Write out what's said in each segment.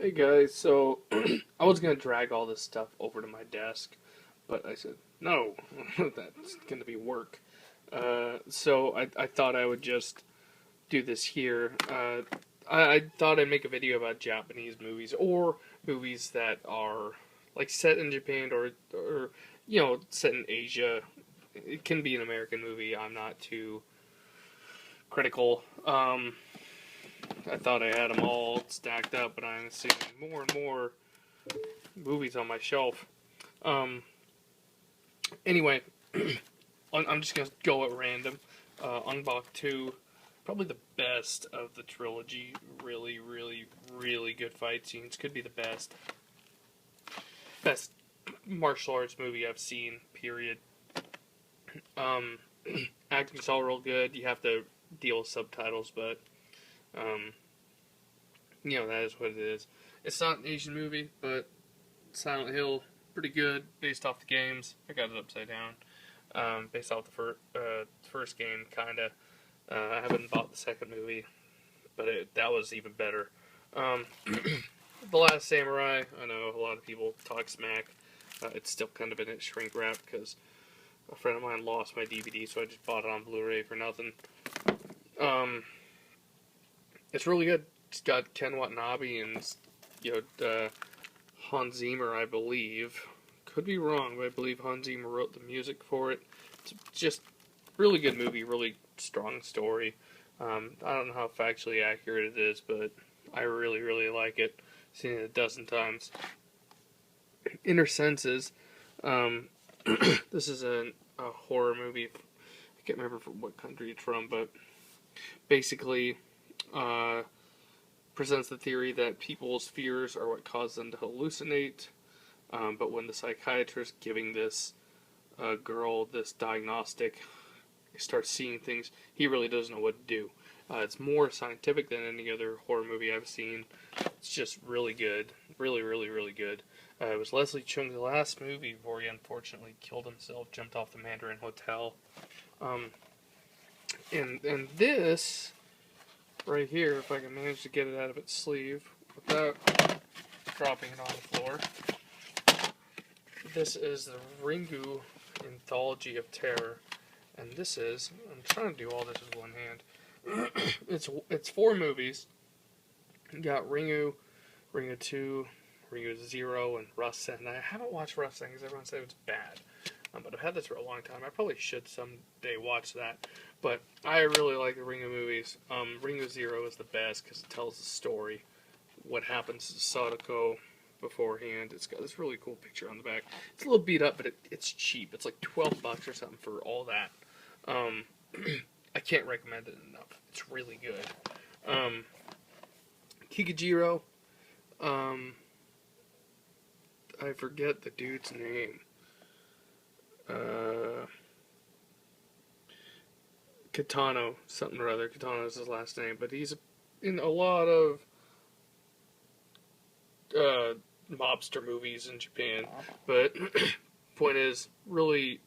Hey guys, so I was gonna drag all this stuff over to my desk, but I said no, that's gonna be work. So I thought I would just do this here. I thought I'd make a video about Japanese movies or movies that are like set in Japan or set in Asia. It can be an American movie. I'm not too critical. I thought I had them all stacked up, but I'm seeing more and more movies on my shelf. Um, anyway, I'm just gonna go at random. Ong Bak 2, probably the best of the trilogy. Really, really, really good fight scenes. Could be the best martial arts movie I've seen. Period. Um, acting's all real good. You have to deal with subtitles, but um, that is what it is. It's not an Asian movie, but Silent Hill, pretty good based off the games. I got it upside down. Based off the first game, kinda. I haven't bought the second movie, but that was even better. Um, the Last Samurai. I know a lot of people talk smack. It's still kind of in its shrink wrap because a friend of mine lost my DVD, so I just bought it on Blu-ray for nothing. Um, it's really good. It's got Ken Watanabe and Hans Zimmer, I believe. Could be wrong, but I believe Hans Zimmer wrote the music for it. It's just really good movie, really strong story. I don't know how factually accurate it is, but I really, really like it. Seen it a dozen times. Inner Senses. Um, this is a horror movie. I can't remember from what country it's from, but basically uh, presents the theory that people's fears are what cause them to hallucinate. But when the psychiatrist giving this girl this diagnostic starts seeing things, he really doesn't know what to do. It's more scientific than any other horror movie I've seen. It's just really good. Really, really, really good. It was Leslie Chung's last movie before he unfortunately killed himself, jumped off the Mandarin Hotel. Um, and this, right here, if I can manage to get it out of its sleeve without dropping it on the floor, this is the Ringu Anthology of Terror. And this is, I'm trying to do all this with one hand. It's 4 movies. You got Ringu, Ringu 2, Ringu 0, and Rust. And I haven't watched Rust because everyone said it was bad. But I've had this for a long time. I probably should someday watch that. But I really like the Ringu movies. Ringu 0 is the best because it tells the story. What happens to Sadako beforehand. It's got this really cool picture on the back. It's a little beat up, but it's cheap. It's like $12 or something for all that. I can't recommend it enough. It's really good. Kikujiro. I forget the dude's name. Kitano, something or other. Kitano is his last name, but he's in a lot of mobster movies in Japan. But point is, really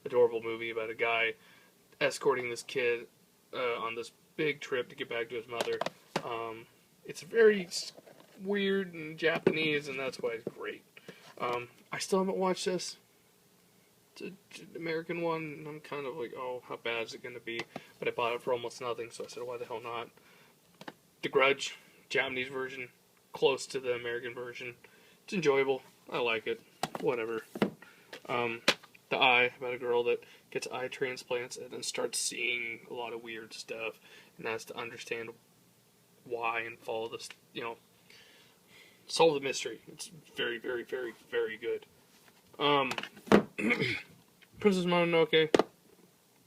adorable movie about a guy escorting this kid on this big trip to get back to his mother. It's very weird and Japanese, and that's why it's great. I still haven't watched this. It's an American one, and I'm kind of like, oh, how bad is it going to be? But I bought it for almost nothing, so I said, why the hell not? The Grudge, Japanese version, close to the American version. It's enjoyable. I like it. Whatever. The Eye, about a girl that gets eye transplants and then starts seeing a lot of weird stuff and has to understand why and follow this, solve the mystery. It's very, very, very, very good. Princess Mononoke,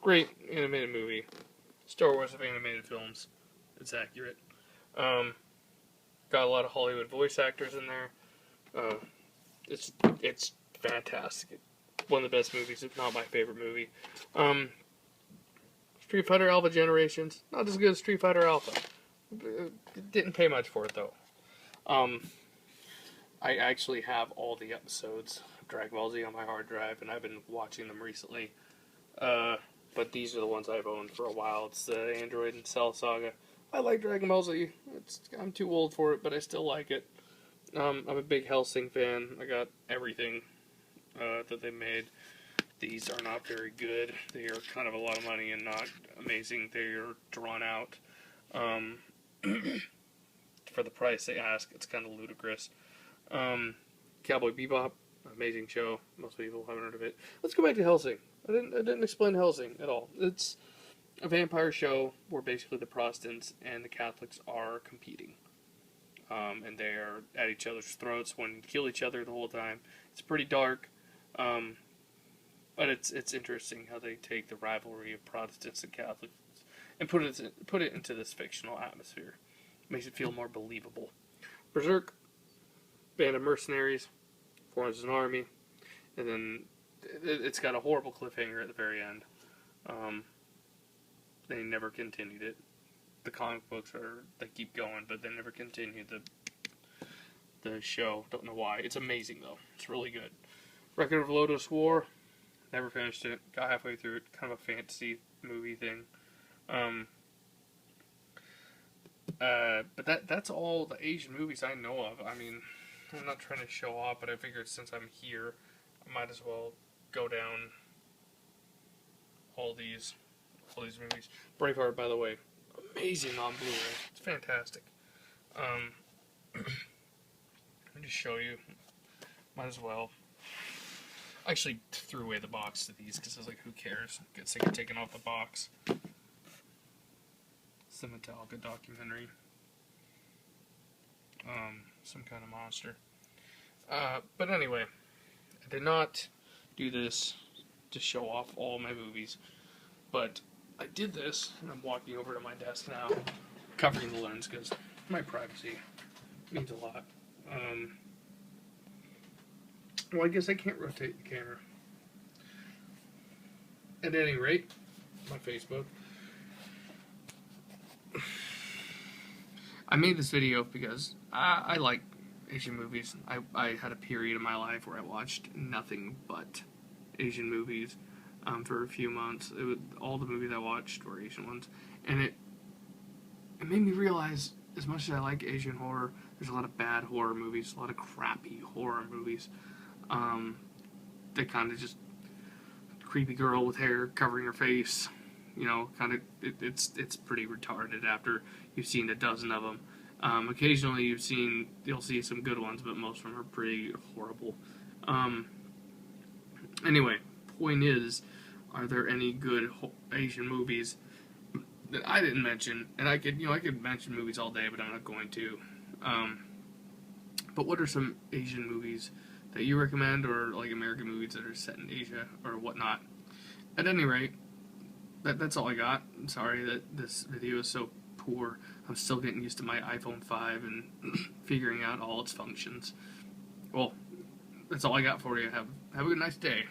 great animated movie. Star Wars of animated films. It's accurate. Got a lot of Hollywood voice actors in there. It's fantastic. One of the best movies, if not my favorite movie. Street Fighter Alpha Generations, not as good as Street Fighter Alpha. Didn't pay much for it though. I actually have all the episodes of Dragon Ball Z on my hard drive, and I've been watching them recently. But these are the ones I've owned for a while. It's the Android and Cell Saga. I like Dragon Ball Z. I'm too old for it, but I still like it. I'm a big Hellsing fan. I got everything that they made. These are not very good. They are kind of a lot of money and not amazing. They are drawn out. Um, for the price they ask, it's kind of ludicrous. Cowboy Bebop, amazing show. Most people haven't heard of it. Let's go back to Hellsing. I didn't explain Hellsing at all. It's a vampire show where basically the Protestants and the Catholics are competing. And they are at each other's throats, wanting to kill each other the whole time. It's pretty dark, but it's interesting how they take the rivalry of Protestants and Catholics and put it into this fictional atmosphere. Makes it feel more believable. Berserk, band of mercenaries, forms an army, and then it's got a horrible cliffhanger at the very end. They never continued it. The comic books they keep going, but they never continued the show. Don't know why. It's amazing though. It's really good. Record of Lodoss War. Never finished it. Got halfway through it. Kind of a fantasy movie thing. But that's all the Asian movies I know of. I mean, I'm not trying to show off, but I figured since I'm here, I might as well go down all these movies. Braveheart, by the way, amazing on Blu-ray. It's fantastic. Let me just show you. Might as well. I actually threw away the box to these because I was like, who cares? Get sick of taking off the box. It's the Metallica documentary. Some kind of monster. But anyway, I did not do this to show off all my movies, but I did this, and I'm walking over to my desk now, covering the lens because my privacy means a lot. Well, I guess I can't rotate the camera. At any rate, my Facebook. I made this video because I like Asian movies. I had a period of my life where I watched nothing but Asian movies for a few months. All the movies I watched were Asian ones. And it made me realize, as much as I like Asian horror, there's a lot of bad horror movies, a lot of crappy horror movies. That kind of just creepy girl with hair covering her face, you know, kind of it's pretty retarded after you've seen a dozen of them. Occasionally you'll see some good ones, but most of them are pretty horrible. Anyway, point is, are there any good Asian movies that I didn't mention? And I could mention movies all day, but I'm not going to. But what are some Asian movies that you recommend, or like American movies that are set in Asia or whatnot? At any rate, that's all I got. I'm sorry that this video is so poor. I'm still getting used to my iPhone 5 and figuring out all its functions. Well, that's all I got for you. Have a nice day.